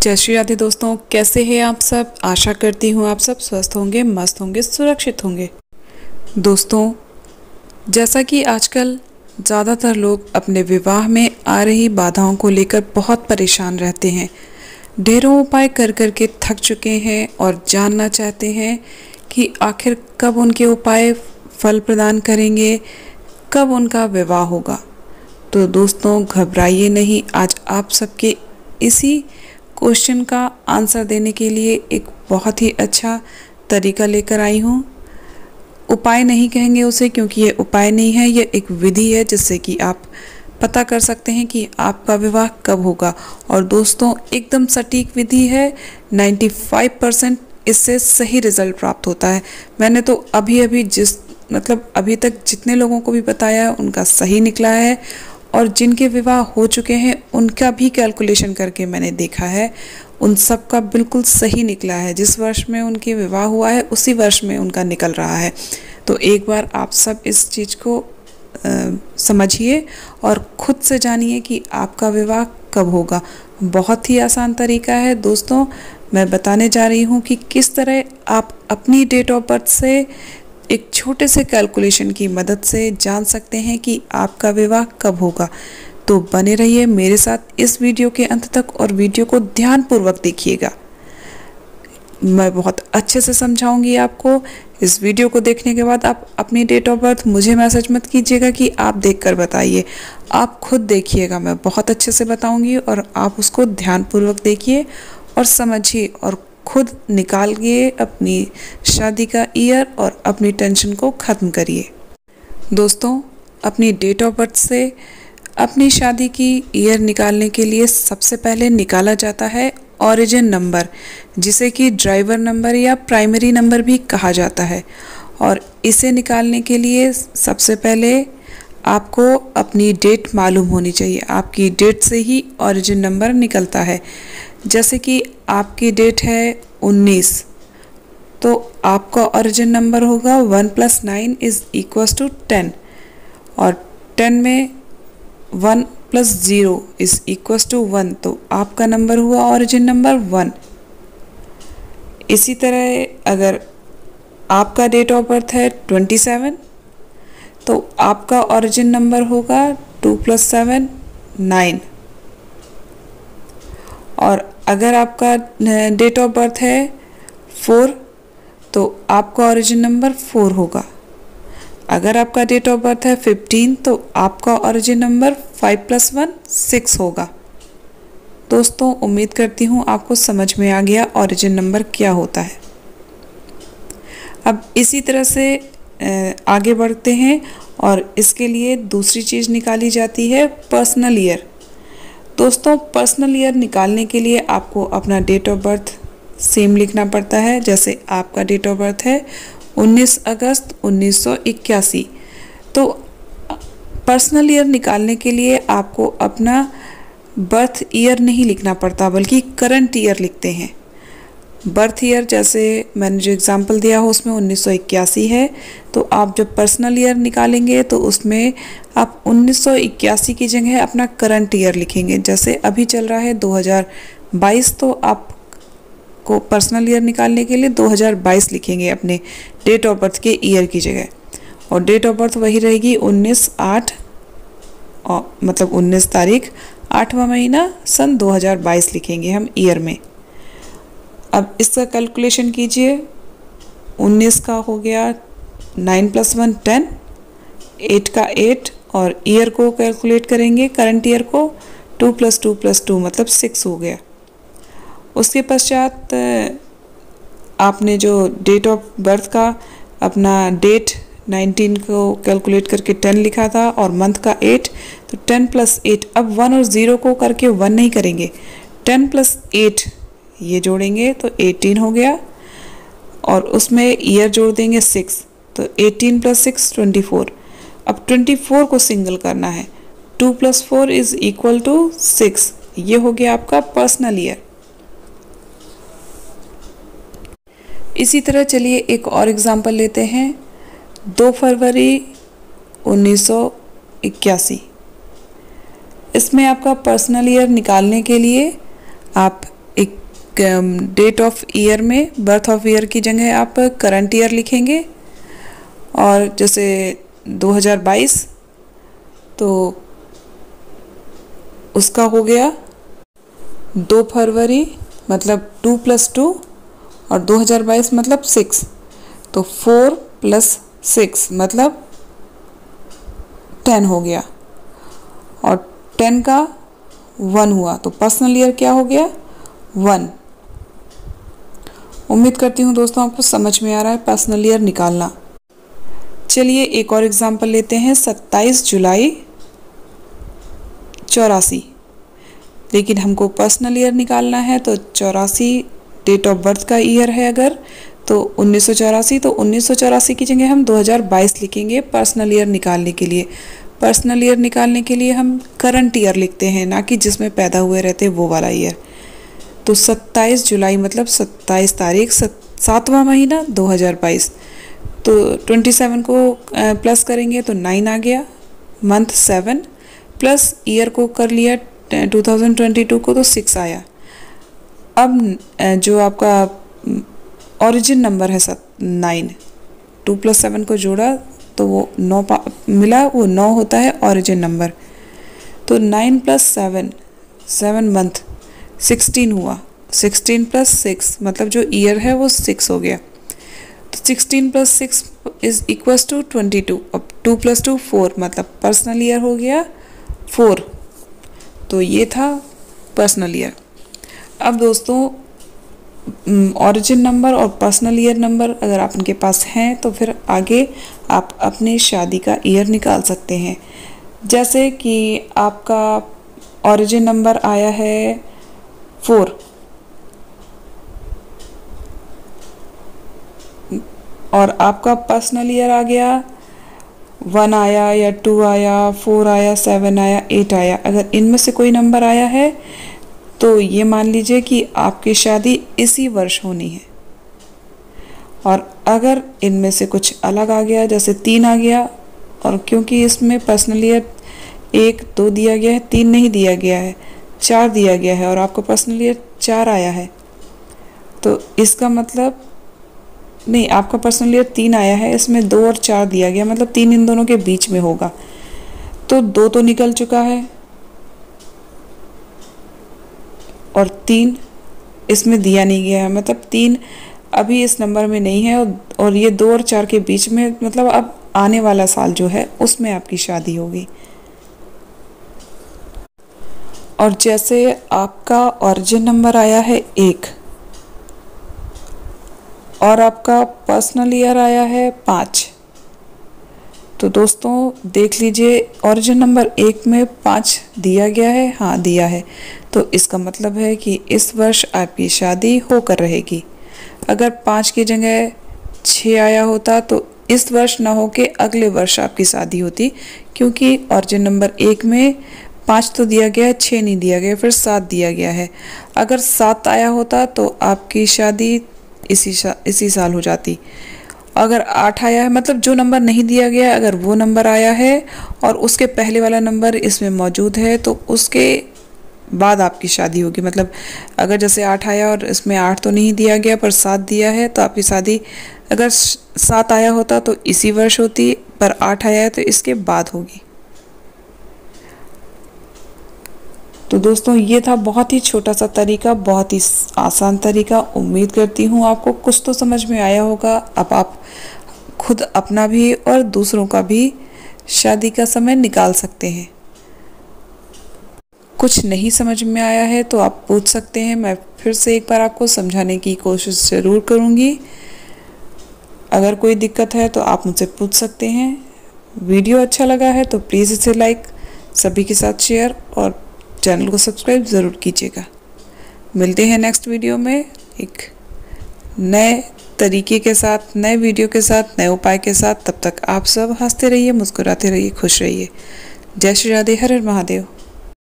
जय श्री राधे दोस्तों, कैसे हैं आप सब। आशा करती हूँ आप सब स्वस्थ होंगे, मस्त होंगे, सुरक्षित होंगे। दोस्तों, जैसा कि आजकल ज़्यादातर लोग अपने विवाह में आ रही बाधाओं को लेकर बहुत परेशान रहते हैं। ढेरों उपाय कर कर के थक चुके हैं और जानना चाहते हैं कि आखिर कब उनके उपाय फल प्रदान करेंगे, कब उनका विवाह होगा। तो दोस्तों, घबराइए नहीं। आज आप सबके इसी क्वेश्चन का आंसर देने के लिए एक बहुत ही अच्छा तरीका लेकर आई हूँ। उपाय नहीं कहेंगे उसे, क्योंकि ये उपाय नहीं है, ये एक विधि है जिससे कि आप पता कर सकते हैं कि आपका विवाह कब होगा। और दोस्तों, एकदम सटीक विधि है। 95% इससे सही रिजल्ट प्राप्त होता है। मैंने तो अभी तक जितने लोगों को भी बताया उनका सही निकला है, और जिनके विवाह हो चुके हैं उनका भी कैलकुलेशन करके मैंने देखा है, उन सब का बिल्कुल सही निकला है। जिस वर्ष में उनके विवाह हुआ है उसी वर्ष में उनका निकल रहा है। तो एक बार आप सब इस चीज़ को समझिए और खुद से जानिए कि आपका विवाह कब होगा। बहुत ही आसान तरीका है दोस्तों। मैं बताने जा रही हूँ कि किस तरह आप अपनी डेट ऑफ बर्थ से एक छोटे से कैलकुलेशन की मदद से जान सकते हैं कि आपका विवाह कब होगा। तो बने रहिए मेरे साथ इस वीडियो के अंत तक और वीडियो को ध्यानपूर्वक देखिएगा। मैं बहुत अच्छे से समझाऊंगी आपको। इस वीडियो को देखने के बाद आप अपनी डेट ऑफ बर्थ मुझे मैसेज मत कीजिएगा कि आप देखकर बताइए, आप खुद देखिएगा। मैं बहुत अच्छे से बताऊंगी और आप उसको ध्यानपूर्वक देखिए और समझिए और खुद निकालिए अपनी शादी का ईयर और अपनी टेंशन को ख़त्म करिए। दोस्तों, अपनी डेट ऑफ बर्थ से अपनी शादी की ईयर निकालने के लिए सबसे पहले निकाला जाता है ओरिजिन नंबर, जिसे कि ड्राइवर नंबर या प्राइमरी नंबर भी कहा जाता है। और इसे निकालने के लिए सबसे पहले आपको अपनी डेट मालूम होनी चाहिए। आपकी डेट से ही ओरिजिन नंबर निकलता है। जैसे कि आपकी डेट है 19, तो आपका ओरिजिन नंबर होगा 1 + 9 = 10, और 10 में 1 + 0 = 1, तो आपका नंबर हुआ ओरिजिन नंबर 1। इसी तरह अगर आपका डेट ऑफ बर्थ है 27, तो आपका ओरिजिन नंबर होगा 2 + 7 9। और अगर आपका डेट ऑफ बर्थ है 4, तो आपका ओरिजिन नंबर 4 होगा। अगर आपका डेट ऑफ बर्थ है 15, तो आपका ओरिजिन नंबर 5 + 1 6 होगा। दोस्तों, उम्मीद करती हूँ आपको समझ में आ गया ओरिजिन नंबर क्या होता है। अब इसी तरह से आगे बढ़ते हैं और इसके लिए दूसरी चीज़ निकाली जाती है पर्सनल ईयर। दोस्तों, पर्सनल ईयर निकालने के लिए आपको अपना डेट ऑफ बर्थ सेम लिखना पड़ता है। जैसे आपका डेट ऑफ बर्थ है 19 अगस्त 1981, तो पर्सनल ईयर निकालने के लिए आपको अपना बर्थ ईयर नहीं लिखना पड़ता, बल्कि करंट ईयर लिखते हैं। बर्थ ईयर जैसे मैंने जो एग्जांपल दिया हो उसमें 1981 है, तो आप जब पर्सनल ईयर निकालेंगे तो उसमें आप 1981 की जगह अपना करंट ईयर लिखेंगे। जैसे अभी चल रहा है 2022, तो आपको पर्सनल ईयर निकालने के लिए 2022 लिखेंगे अपने डेट ऑफ बर्थ के ईयर की जगह। और डेट ऑफ बर्थ वही रहेगी 19/8, मतलब 19 तारीख 8वां महीना सन 2022 लिखेंगे हम ईयर में। अब इसका कैलकुलेशन कीजिए। 19 का हो गया 9 + 1 10, 8 का 8, और ईयर को कैलकुलेट करेंगे करंट ईयर को 2 + 2 + 2 मतलब 6 हो गया। उसके पश्चात आपने जो डेट ऑफ बर्थ का अपना डेट 19 को कैलकुलेट करके 10 लिखा था और मंथ का 8, तो 10 + 8, अब 1 और 0 को करके 1 नहीं करेंगे, 10 + 8 ये जोड़ेंगे तो 18 हो गया, और उसमें ईयर जोड़ देंगे 6, तो 18 + 6 24। अब 24 को सिंगल करना है, 2 + 4 = 6। ये हो गया आपका पर्सनल ईयर। इसी तरह चलिए एक और एग्जांपल लेते हैं। 2 फरवरी 1981, इसमें आपका पर्सनल ईयर निकालने के लिए आप एक डेट ऑफ ईयर में बर्थ ऑफ ईयर की जगह आप करंट ईयर लिखेंगे। और जैसे 2022 तो उसका हो गया 2 फरवरी मतलब 2 + 2 और 2022 मतलब 6, तो 4 + 6 मतलब 10 हो गया। और 10 का 1 हुआ तो पर्सनल ईयर क्या हो गया 1। उम्मीद करती हूँ दोस्तों आपको समझ में आ रहा है पर्सनल ईयर निकालना। चलिए एक और एग्जांपल लेते हैं। 27 जुलाई 84, लेकिन हमको पर्सनल ईयर निकालना है तो 84 डेट ऑफ बर्थ का ईयर है अगर, तो 1984, तो 1984 की जगह हम 2022 लिखेंगे पर्सनल ईयर निकालने के लिए। पर्सनल ईयर निकालने के लिए हम करंट ईयर लिखते हैं, ना कि जिसमें पैदा हुए रहते वो वाला ईयर। तो 27 जुलाई मतलब 27 तारीख 7वां महीना 2022। तो 27 को प्लस करेंगे तो 9 आ गया, मंथ 7 प्लस ईयर को कर लिया 2022 को तो 6 आया। अब जो आपका ओरिजिन नंबर है 9, 2 + 7 को जोड़ा तो वो 9 मिला, वो 9 होता है ओरिजिन नंबर। तो 9 + 7 7 मंथ 16 हुआ, 16 + 6 मतलब जो ईयर है वो 6 हो गया। तो 16 + 6 इज इक्वल्स टू 22। अब 2 + 2 4 मतलब पर्सनल ईयर हो गया 4। तो ये था पर्सनल ईयर। अब दोस्तों ओरिजिन नंबर और पर्सनल ईयर नंबर अगर आप इनके पास हैं तो फिर आगे आप अपनी शादी का ईयर निकाल सकते हैं। जैसे कि आपका ओरिजिन नंबर आया है 4 और आपका पर्सनल ईयर आ गया 1 आया या 2 आया, 4 आया, 7 आया, 8 आया। अगर इनमें से कोई नंबर आया है तो ये मान लीजिए कि आपकी शादी इसी वर्ष होनी है। और अगर इनमें से कुछ अलग आ गया, जैसे 3 आ गया, और क्योंकि इसमें पर्सनल ईयर 1 2 दिया गया है, 3 नहीं दिया गया है, 4 दिया गया है, और आपको पर्सनल ईयर 4 आया है, तो इसका मतलब नहीं, आपका पर्सनल ईयर 3 आया है, इसमें 2 और 4 दिया गया, मतलब 3 इन दोनों के बीच में होगा। तो 2 तो निकल चुका है और 3 इसमें दिया नहीं गया है, मतलब 3 अभी इस नंबर में नहीं है, और ये 2 और 4 के बीच में, मतलब अब आने वाला साल जो है उसमें आपकी शादी होगी। और जैसे आपका ओरिजिन नंबर आया है 1 और आपका पर्सनल ईयर आया है 5, तो दोस्तों देख लीजिए ओरिजिन नंबर 1 में 5 दिया गया है, हाँ दिया है, तो इसका मतलब है कि इस वर्ष आपकी शादी होकर रहेगी। अगर 5 की जगह 6 आया होता तो इस वर्ष ना हो के अगले वर्ष आपकी शादी होती, क्योंकि ओरिजिन नंबर 1 में 5 तो दिया गया है, 6 नहीं दिया गया, फिर 7 दिया गया है। अगर 7 आया होता तो आपकी शादी इसी साल हो जाती। अगर 8 आया है, मतलब जो नंबर नहीं दिया गया अगर वो नंबर आया है और उसके पहले वाला नंबर इसमें मौजूद है तो उसके बाद आपकी शादी होगी। मतलब अगर जैसे 8 आया और इसमें 8 तो नहीं दिया गया पर 7 दिया है, तो आपकी शादी अगर 7 आया होता तो इसी वर्ष होती, पर 8 आया है तो इसके बाद होगी। तो दोस्तों ये था बहुत ही छोटा सा तरीका, बहुत ही आसान तरीका। उम्मीद करती हूँ आपको कुछ तो समझ में आया होगा। अब आप खुद अपना भी और दूसरों का भी शादी का समय निकाल सकते हैं। कुछ नहीं समझ में आया है तो आप पूछ सकते हैं, मैं फिर से एक बार आपको समझाने की कोशिश ज़रूर करूँगी। अगर कोई दिक्कत है तो आप मुझसे पूछ सकते हैं। वीडियो अच्छा लगा है तो प्लीज़ इसे लाइक, सभी के साथ शेयर और चैनल को सब्सक्राइब ज़रूर कीजिएगा। मिलते हैं नेक्स्ट वीडियो में एक नए तरीके के साथ, नए वीडियो के साथ, नए उपाय के साथ। तब तक आप सब हंसते रहिए, मुस्कुराते रहिए, खुश रहिए। जय श्री राधे, हर हर महादेव।